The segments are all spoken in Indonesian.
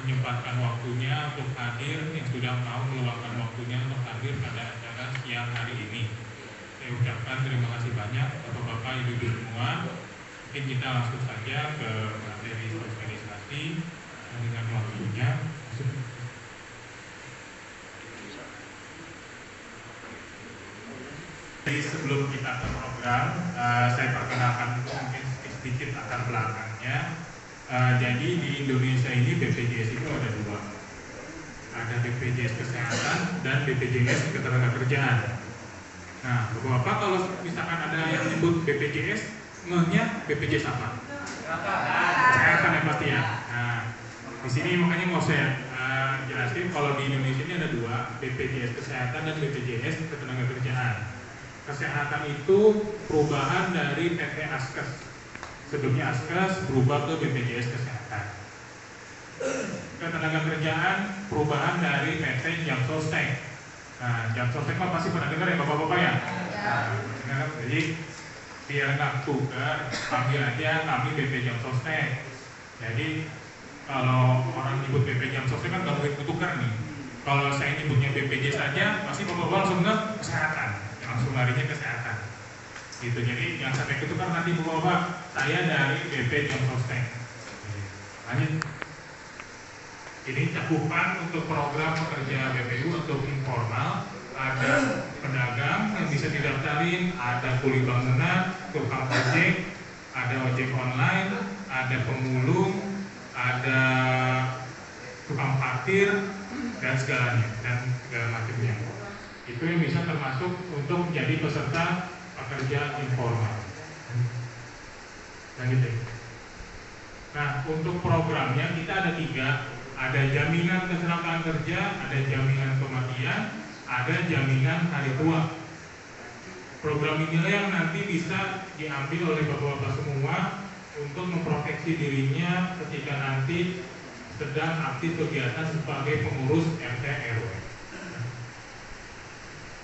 menyempatkan waktunya untuk hadir, yang sudah mau meluangkan waktunya untuk hadir pada acara siang hari ini. Saya ucapkan terima kasih banyak Bapak-Bapak, Ibu-Ibu semua. Mungkin kita langsung saja ke materi sosialisasi dengan waktunya. Jadi sebelum kita ke program, saya perkenalkan mungkin sedikit latar belakangnya. Jadi di Indonesia ini BPJS itu ada dua. Ada BPJS Kesehatan dan BPJS Ketenagakerjaan. Nah, Bapak kalau misalkan ada yang nyebut BPJS, ngehnya BPJS apa? Kesehatan ya pasti ya. Nah, di sini makanya mau saya jelasin kalau di Indonesia ini ada dua, BPJS Kesehatan dan BPJS Ketenagakerjaan. Kesehatan itu perubahan dari PT Askes. Sebelumnya Askes berubah ke BPJS Kesehatan. Ketenagakerjaan perubahan dari PT Jamsostek. Nah, Jamsostek mah pasti pernah dengar ya Bapak-Bapak ya? Nah, jadi biar nggak tukar, panggil aja kami BP Jamsostek. Jadi kalau orang nyebut BP Jamsostek kan nggak mungkin ketukar nih. Kalau saya nyebutnya BPJS saja, pasti Bapak-Bapak langsung ke kesehatan, langsung larinya kesehatan. Gitu. Jadi jangan sampai ketukar nanti Bapak-Bapak. Saya dari BP Jamsostek. Lanjut. Ini cakupan untuk program pekerja BPU untuk informal. Ada pedagang yang bisa didaftarin, ada kuli bangunan, tukang ojek, ada ojek online, ada pemulung, ada tukang parkir dan segalanya dan segala macamnya. Itu yang bisa termasuk untuk menjadi peserta pekerja informal. Lanjut. Nah, untuk programnya kita ada 3. Ada jaminan kecelakaan kerja, ada jaminan kematian, ada jaminan hari tua. Program inilah yang nanti bisa diambil oleh Bapak-Bapak semua untuk memproteksi dirinya ketika nanti sedang aktif kegiatan sebagai pengurus RT RW.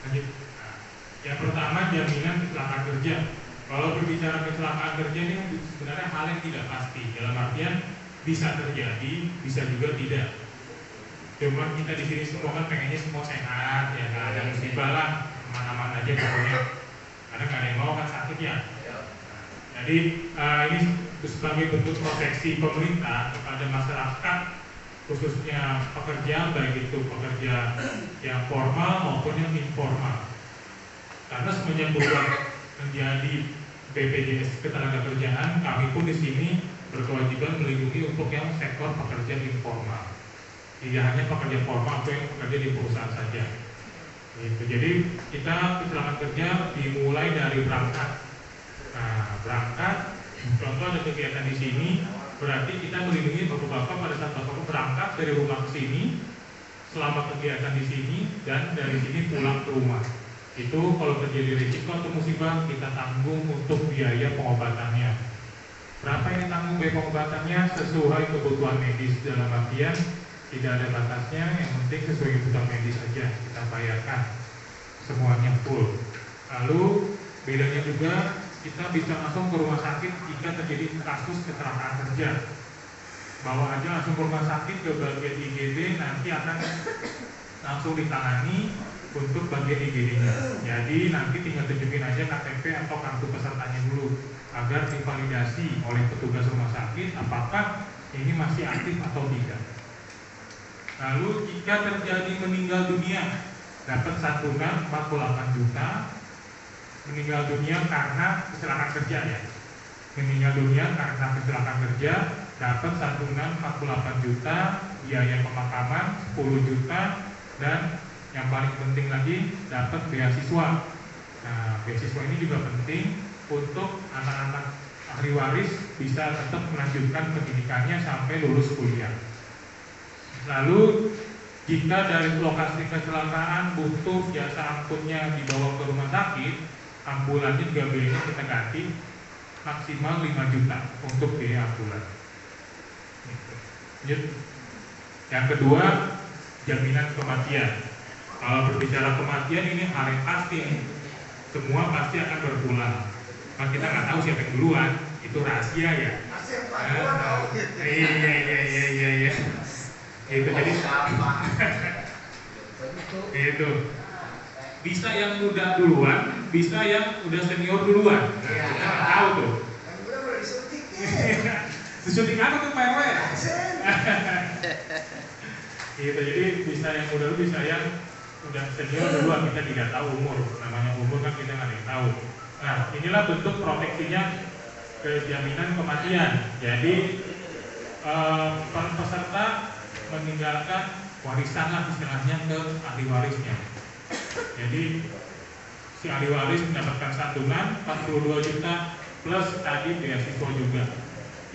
Lanjut. Nah, yang pertama jaminan kecelakaan kerja. Kalau berbicara kecelakaan kerja ini sebenarnya hal yang tidak pasti. Dalam artian bisa terjadi, bisa juga tidak. Cuma kita di sini semua kan pengennya semua sehat, ya nggak ada musibah lah, aman-aman aja pokoknya. Karena nggak ada yang mau kan sakit ya. Jadi ini sebagai bentuk proteksi pemerintah kepada masyarakat, khususnya pekerja, baik itu pekerja yang formal maupun yang informal. Karena semenjak berubah menjadi BPJS Ketenagakerjaan, kami pun di sini berkewajiban melindungi untuk yang sektor pekerja informal. Tidak hanya pekerja formal atau yang bekerja di perusahaan saja. Gitu. Jadi kita kecelakaan kerja dimulai dari berangkat. Nah, berangkat, contoh ada kegiatan di sini, berarti kita melindungi bapak-bapak pada saat bapak berangkat dari rumah ke sini, selama kegiatan di sini dan dari sini pulang ke rumah. Itu kalau terjadi risiko atau musibah kita tanggung untuk biaya pengobatannya. Berapa yang ditanggung biaya pengobatannya sesuai kebutuhan medis, dalam artian tidak ada batasnya, yang penting sesuai kebutuhan medis saja kita bayarkan semuanya full. Lalu bedanya juga kita bisa langsung ke rumah sakit jika terjadi kasus kecelakaan kerja. Bawa aja langsung ke rumah sakit ke bagian IGD, nanti akan langsung ditangani untuk bagian IGD-nya. Jadi nanti tinggal tunjukin aja KTP atau kartu pesertanya dulu agar divalidasi oleh petugas rumah sakit apakah ini masih aktif atau tidak. Lalu jika terjadi meninggal dunia dapat santunan 48 juta. Meninggal dunia karena kecelakaan kerja ya. Meninggal dunia karena kecelakaan kerja dapat santunan 48 juta, biaya pemakaman 10 juta, dan yang paling penting lagi dapat beasiswa. Nah, beasiswa ini juga penting untuk anak-anak ahli waris bisa tetap melanjutkan pendidikannya sampai lulus kuliah. Lalu jika dari lokasi kecelakaan butuh jasa angkutnya dibawa ke rumah sakit, ambulannya juga biayanya kita ganti maksimal 5 juta untuk biaya ambulan. Yang kedua, jaminan kematian. Kalau berbicara kematian ini hal yang pasti, semua pasti akan berpulang. Nah, kita nggak tahu siapa yang duluan, itu rahasia ya. Iya. Gitu, jadi itu bisa yang muda duluan, bisa yang udah senior duluan. Nah, kita nggak tahu tuh. Disuntik apa tuh Pak RW? Gitu, jadi bisa yang muda dulu, bisa yang udah senior duluan. Kita tidak tahu umur, namanya umur kan kita nggak ada yang tahu. Nah, inilah bentuk proteksinya ke jaminan kematian. Jadi peserta meninggalkan warisan lah istilahnya ke ahli warisnya. Jadi si ahli waris mendapatkan santunan 42 juta plus tadi beasiswa juga.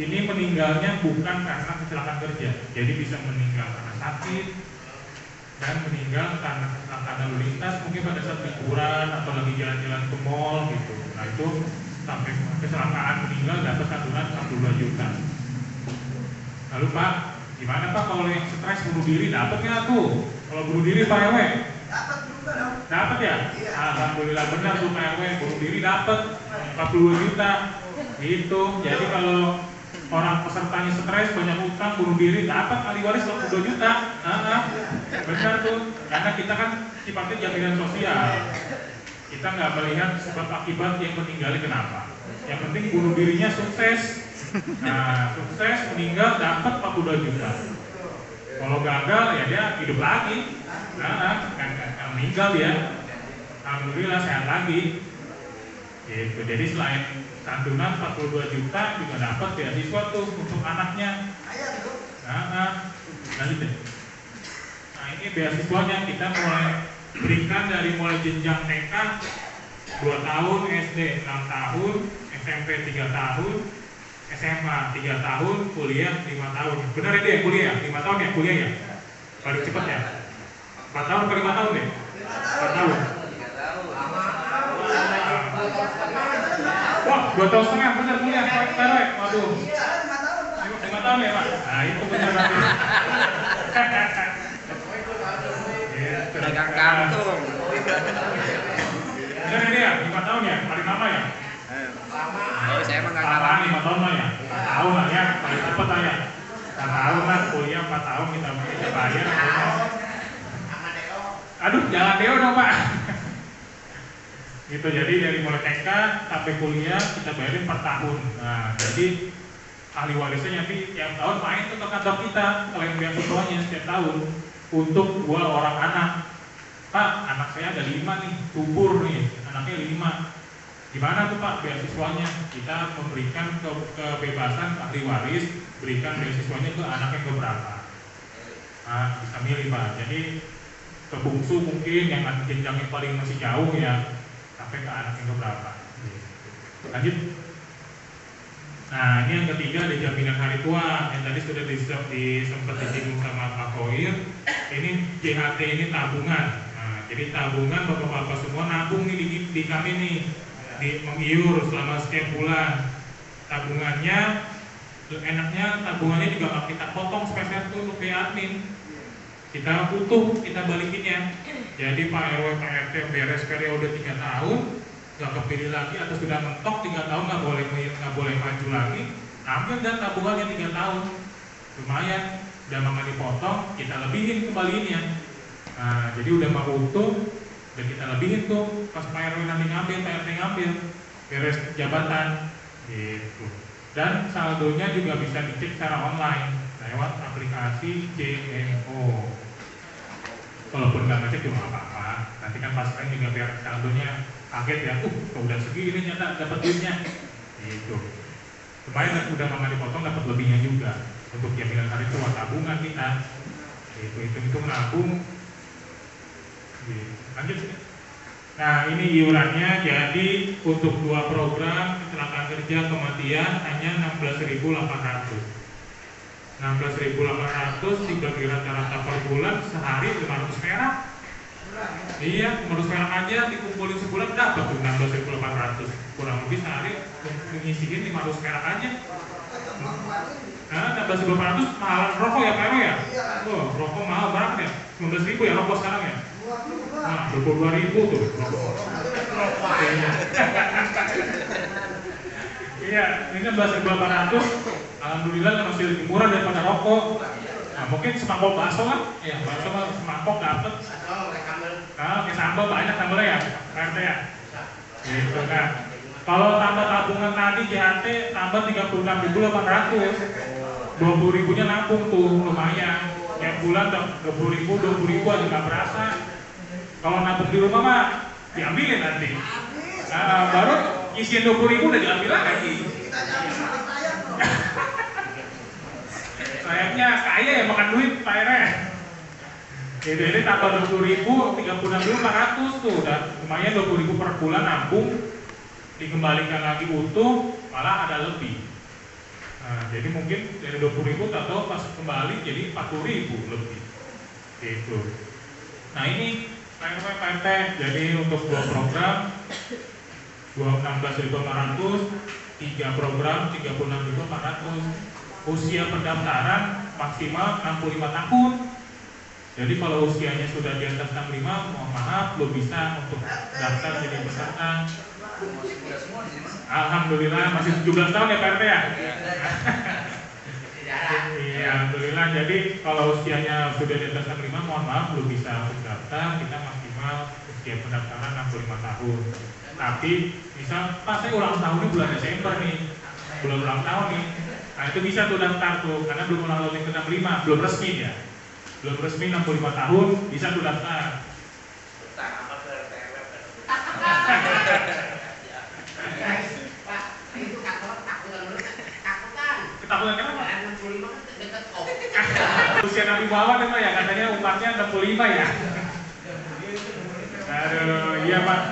Ini meninggalnya bukan karena kecelakaan kerja, jadi bisa meninggal karena sakit dan meninggal karena kecelakaan lalu lintas, mungkin pada saat liburan atau lagi jalan-jalan ke mall gitu. Nah itu sampai kecelakaan meninggal dapat santunan 42 juta. Lalu Pak, gimana Pak kalau yang stres bunuh diri dapat nggak tuh? Kalau bunuh diri Pak RW? Dapat juga dong. Dapat ya? Iya. Alhamdulillah benar tuh Pak RW, bunuh diri dapat 42 juta. Gitu. Jadi kalau orang pesertanya stres banyak utang bunuh diri dapat ahli waris 42 juta. Benar tuh. Karena kita kan sifatnya jaminan sosial. Kita nggak melihat sebab akibat yang meninggalnya kenapa. Yang penting bunuh dirinya sukses. Nah, sukses meninggal dapat 42 juta. Kalau gagal ya dia hidup lagi. Kan meninggal dia. Alhamdulillah sehat lagi. Gitu. Jadi selain santunan 42 juta juga dapat beasiswa tuh untuk anaknya. Lanjut deh. Nah ini beasiswanya kita mulai berikan dari mulai jenjang TK 2 tahun, SD 6 tahun, SMP 3 tahun, SMA 3 tahun, kuliah 5 tahun. Benar ya dia kuliah 5 tahun ya kuliah ya? Paling cepat ya? 4 tahun atau 5 tahun deh? 4 tahun. Wah, 2 tahun setengah benar kuliah Pak. Waduh. 5 tahun ya Pak? Nah itu benar nanti. Pegang kantung. Benar ini ya? 5 tahun ya? Paling lama ya? Oh, saya emang nggak Lama ngalamin. 5 tahun lah ya? 4 tahun lah ya? Paling cepat lah ya? 4 tahun lah, kuliah 4 tahun kita bayar. Aduh, jangan deo dong Pak. Gitu, jadi dari mulai TK sampai kuliah kita bayarin per tahun. Nah, jadi ahli warisnya nanti tiap tahun main ke kantor kita, klaim beasiswanya setiap tahun untuk 2 orang anak. Pak, anak saya ada 5 nih, subur nih, anaknya 5. Gimana tuh Pak beasiswanya? Kita memberikan kebebasan ahli waris, berikan beasiswanya ke anak yang keberapa. Nah, bisa milih Pak. Jadi ke bungsu mungkin yang jenjangnya paling masih jauh ya, sampai ke anak yang keberapa. Lanjut. Nah ini yang ketiga ada jaminan hari tua yang tadi sudah sempat disinggung sama Pak Koir. Ini JHT ini tabungan. Nah, jadi tabungan bapak-bapak semua nabung nih di kami nih, di mengiur selama sekian bulan. Tabungannya enaknya tabungannya juga nggak kita potong spesial tuh untuk biaya admin. Kita utuh, kita balikinnya. Jadi Pak RW, Pak RT beres periode 3 tahun, nggak kepilih lagi atau sudah mentok 3 tahun nggak boleh maju lagi, ambil dan tabungannya 3 tahun, lumayan, udah mau dipotong, kita lebihin kembaliinnya. Nah, jadi udah mau utuh, dan kita lebihin tuh pas Pak RW nanti ngambil, Pak RT ngambil, beres jabatan, gitu. Dan saldonya juga bisa dicek secara online lewat aplikasi JMO. Kalaupun nggak ngecek juga nggak apa-apa. Nanti kan pas lain juga biar saldonya kaget ya. Udah segini nyata dapat duitnya. Gitu. Lumayan udah mau dipotong dapat lebihnya juga untuk jaminan hari tua tabungan kita. Itu nabung. Gitu. Lanjut. Nah ini iurannya jadi untuk 2 program kecelakaan kerja kematian hanya 16.800. 16.800 dibagi rata-rata per bulan sehari 500 perak. Iya, 500 perak aja dikumpulin sebulan dapat tuh 16.800. Kurang lebih sehari mengisiin 500 perak aja. Nah, 16.800 mahalan rokok ya Pak RW ya? Oh, rokok mahal banget ya. 19.000 ya rokok sekarang ya? Nah, 22.000 tuh rokok. Iya, ini 16.800. Alhamdulillah masih lebih murah daripada rokok. Nah, mungkin semangkok bakso lah, ya bakso mah semangkok dapet. Nah, kayak sambal banyak sambalnya ya, RT ya. Gitu kan. Kalau tambah tabungan tadi JHT tambah 36.800, 20.000-nya nabung tuh lumayan. Tiap bulan 20.000 aja nggak berasa. Kalau nabung di rumah mah diambilin nanti. Nah, baru isian 20.000 udah diambil lagi. Sayangnya kaya ya makan duit Pak Ere. Jadi tambah 20.000, 36.400 tuh, udah lumayan 20.000 per bulan nabung, dikembalikan lagi utuh, malah ada lebih. Nah, jadi mungkin dari 20.000 atau pas kembali jadi 40.000 lebih. Gitu. Nah ini PRT, jadi untuk 2 program 16.500, 3 program 36.400. Usia pendaftaran maksimal 65 tahun. Jadi kalau usianya sudah di atas 65, mohon maaf belum bisa untuk daftar jadi peserta. Alhamdulillah masih 17 tahun ya PRT ya? Iya, alhamdulillah. Jadi kalau usianya sudah di atas 65, mohon maaf belum bisa untuk daftar. Kita maksimal usia pendaftaran 65 tahun. Tapi misal, Pak saya ulang tahunnya bulan Desember nih, belum ulang tahun nih. Nah itu bisa tuh daftar tuh, karena belum ulang tahun yang ke-65, belum resmi ya. Belum resmi 65 tahun, bisa tuh daftar. Ketakutan kenapa? Usia Nabi Muhammad itu ya, katanya umatnya 65 ya. Aduh, iya Pak.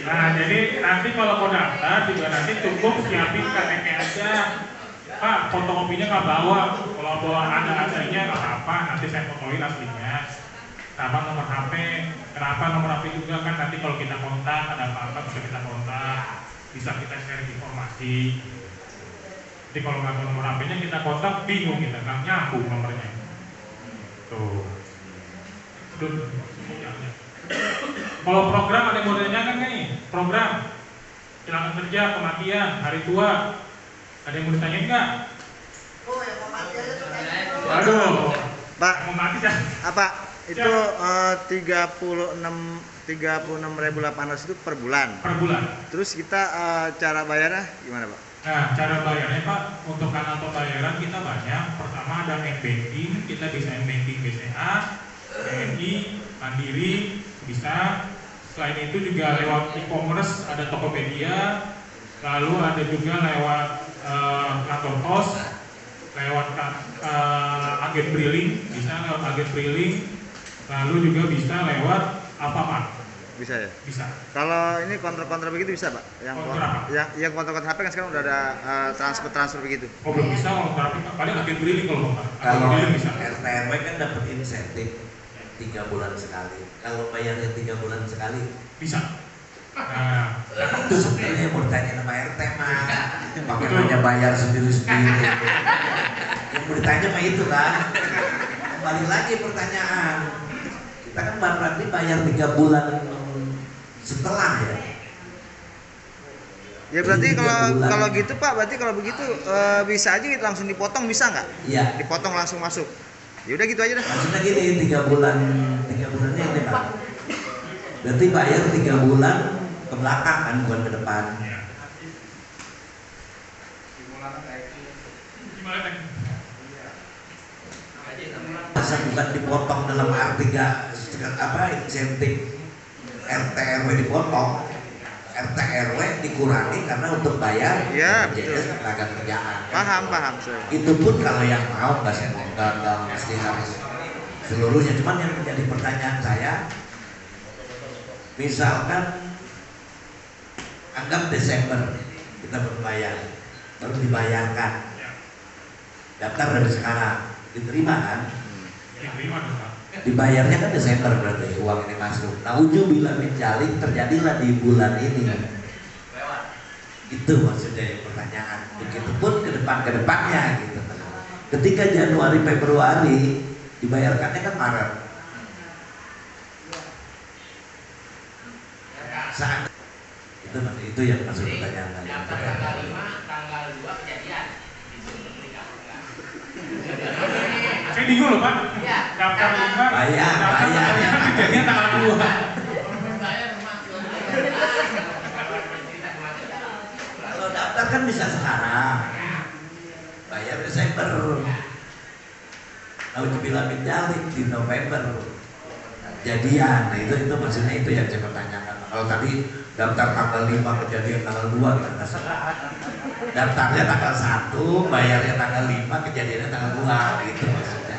Nah, jadi nanti kalau mau daftar juga nanti cukup siapin KTP aja. Pak, foto kopinya nggak bawa. Kalau bawa ada aslinya nggak apa-apa. Nanti saya fotoin aslinya. Sama nomor HP. Kenapa nomor HP juga kan nanti kalau kita kontak ada apa-apa bisa kita kontak, bisa kita share informasi. Jadi kalau nggak ada nomor HP-nya kita kontak bingung kita nggak nyambung nomornya. Tuh. Kalau program ada modelnya kan nih, program silakan kerja, kematian, hari tua, ada yang mau ditanya nggak? Aduh, Pak, mau mati dah. apa itu 36.800 itu per bulan? Per bulan. Terus kita cara bayarnya gimana Pak? Nah, cara bayarnya Pak, untuk kanal pembayaran kita banyak. Pertama ada M-Banking, kita bisa M-Banking BCA, BNI, Mandiri, bisa. Selain itu juga lewat e-commerce ada Tokopedia, lalu ada juga lewat kantor pos, lewat agen briling, bisa lewat agen briling, lalu juga bisa lewat Alfamart. Bisa ya? Bisa. Kalau ini kontrol begitu bisa Pak? Kontrol. Yang kontrol HP kan sekarang udah ada transfer begitu. Oh belum bisa kalau terapi Pak, paling agen briling kalau Pak. Kalau Briling bisa. RT RW kan dapat insentif 3 bulan sekali. Kalau bayarnya 3 bulan sekali Bisa. Nah, itu sebenarnya mau ditanya sama RT mah bagaimana bayar sendiri-sendiri. Yang mau ditanya mah itu kan. Kembali lagi pertanyaan. Kita kan berarti bayar 3 bulan setelah ya. Ya berarti Jadi kalau gitu Pak, berarti kalau begitu bisa aja gitu langsung dipotong, bisa nggak? Iya. Dipotong langsung masuk. Ya udah gitu aja dah. Maksudnya gini, 3 bulannya ini Pak. Berarti bayar 3 bulan ke belakang kan, bukan ke depan. gimana Teh? Masa bukan dipotong dalam arti insentif RT RW dipotong, RT RW dikurangi karena untuk bayar Iya, BPJS betul. tenaga kerjaan. Paham saya. Itu pun kalau yang mau nggak mesti harus seluruhnya. Cuman yang menjadi pertanyaan saya, misalkan anggap Desember kita berbayar, baru dibayarkan, daftar dari sekarang, diterima kan? Diterima dong Pak. Dibayarnya kan Desember berarti uang ini masuk. Nah ujung-bila menjalik terjadilah di bulan ini. Itu maksudnya yang pertanyaan. Begitupun ke depannya gitu. Ketika Januari Februari dibayarkannya kan Maret. Saat itu yang masuk pertanyaan tadi. Tanggal 5, tanggal 2 kejadian. Saya bingung loh Pak. Daftar 5, Bayar. kejadian tanggal 2. Kalau daftar kan bisa sekarang. Bayar Desember. Nauzubillah min dzalik di November. Jadian. Nah itu maksudnya itu yang saya pertanyakan. Kalau tadi daftar tanggal 5 kejadian tanggal 2 kan terserah. Daftarnya tanggal 1, bayarnya tanggal 5, kejadiannya tanggal 2 gitu maksudnya.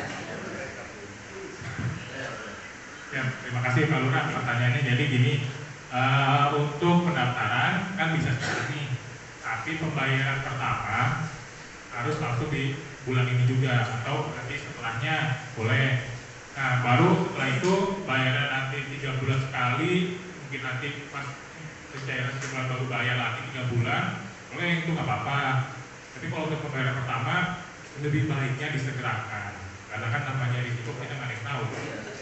Ya, terima kasih Pak Lurah pertanyaannya. Jadi gini, untuk pendaftaran kan bisa sekarang nih, tapi pembayaran pertama harus langsung di bulan ini juga atau nanti setelahnya boleh. Nah, baru setelah itu bayaran nanti 3 bulan sekali, mungkin nanti pas pencairan sebulan baru bayar lagi 3 bulan, boleh, itu nggak apa-apa. Tapi kalau untuk pembayaran pertama lebih baiknya disegerakan, karena kan namanya risiko kita nggak ada yang tahu.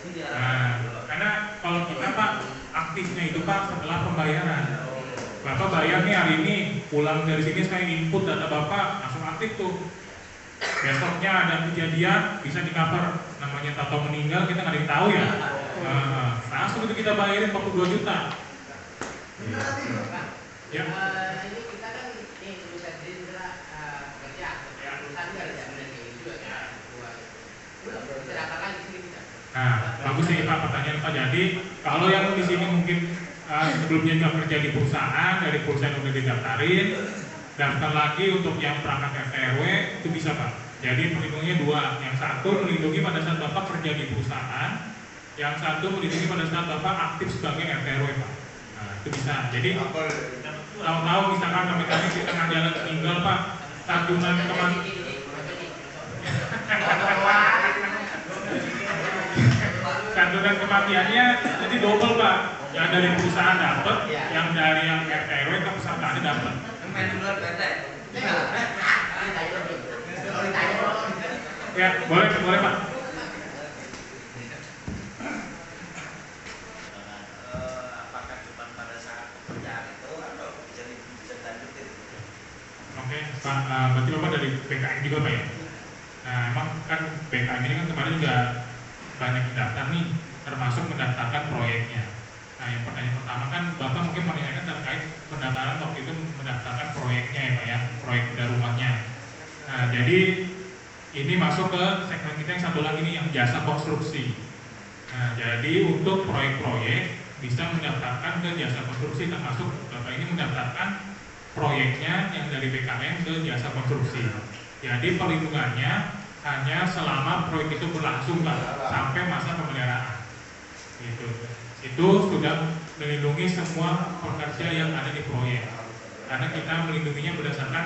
Nah, karena kalau kita Pak aktifnya itu Pak setelah pembayaran. Bapak bayar nih hari ini, pulang dari sini saya input data Bapak, langsung aktif tuh. Besoknya ada kejadian, bisa di-cover. Namanya tato meninggal, kita nggak ada yang tahu ya. Langsung itu kita bayarin 42 juta. Ya. Ini kita kan ini tulisan Gerindra pekerja, perusahaan nggak ada jaminan kayak gitu juga ya. Bisa daftar lagi sini kita. Nah, bagus nih Pak pertanyaan Pak. Jadi kalau yang di sini mungkin sebelumnya juga kerja di perusahaan, dari perusahaan udah didaftarin, daftar lagi untuk yang perangkat RT RW itu bisa Pak. Jadi melindunginya 2, yang satu melindungi pada saat Bapak kerja di perusahaan, yang satu melindungi pada saat Bapak aktif sebagai RT RW Pak. Nah, itu bisa. Jadi tahu-tahu misalkan kami di tengah jalan meninggal Pak, santunan santunan kematiannya jadi double Pak. Yang dari perusahaan dapat, yang dari yang RT RW ke pesertaannya dapat. Ya, boleh Pak. Apakah cuma pada saat pekerjaan itu atau bisa dilanjutin? Oke, Pak, berarti Bapak dari BKM juga Pak ya? Nah, emang kan BKM ini kan kemarin juga banyak mendaftar nih, termasuk mendaftarkan proyeknya. Nah, yang pertanyaan pertama kan Bapak mungkin menanyakan terkait pendaftaran waktu itu mendaftarkan proyeknya ya Pak ya, proyek udah rumahnya. Nah, jadi ini masuk ke segmen kita yang satu lagi nih, yang jasa konstruksi. Nah, jadi untuk proyek-proyek bisa mendaftarkan ke jasa konstruksi, termasuk Bapak ini mendaftarkan proyeknya yang dari BKM ke jasa konstruksi. Jadi perlindungannya hanya selama proyek itu berlangsung Pak, sampai masa pemeliharaan. Gitu. Itu sudah melindungi semua pekerja yang ada di proyek. Karena kita melindunginya berdasarkan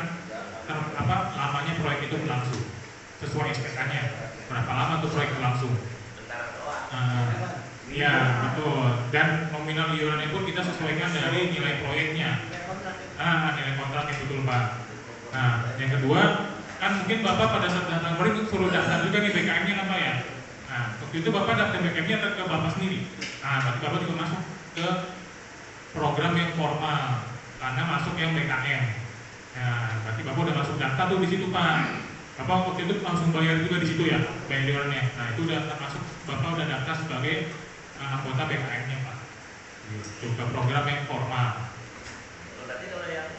lamanya proyek itu berlangsung, sesuai SPK-nya. Berapa lama tuh proyek berlangsung? Iya, betul. Dan nominal iurannya pun kita sesuaikan dari nilai proyeknya. Nilai kontrak yang betul Pak. Nah, yang kedua, kan mungkin Bapak pada saat datang kemarin suruh daftar juga nih BKM-nya apa ya? Nah, waktu itu Bapak daftar BKM-nya ke Bapak sendiri. Nah, berarti Bapak juga masuk ke program yang formal, karena masuk yang BKM. Nah, berarti Bapak udah masuk daftar tuh di situ Pak. Bapak waktu itu langsung bayar juga di situ ya, bayar iurannya. Nah, itu udah termasuk Bapak udah daftar sebagai anggota BKM-nya Pak. Gitu, ke program yang formal. Berarti kalau yang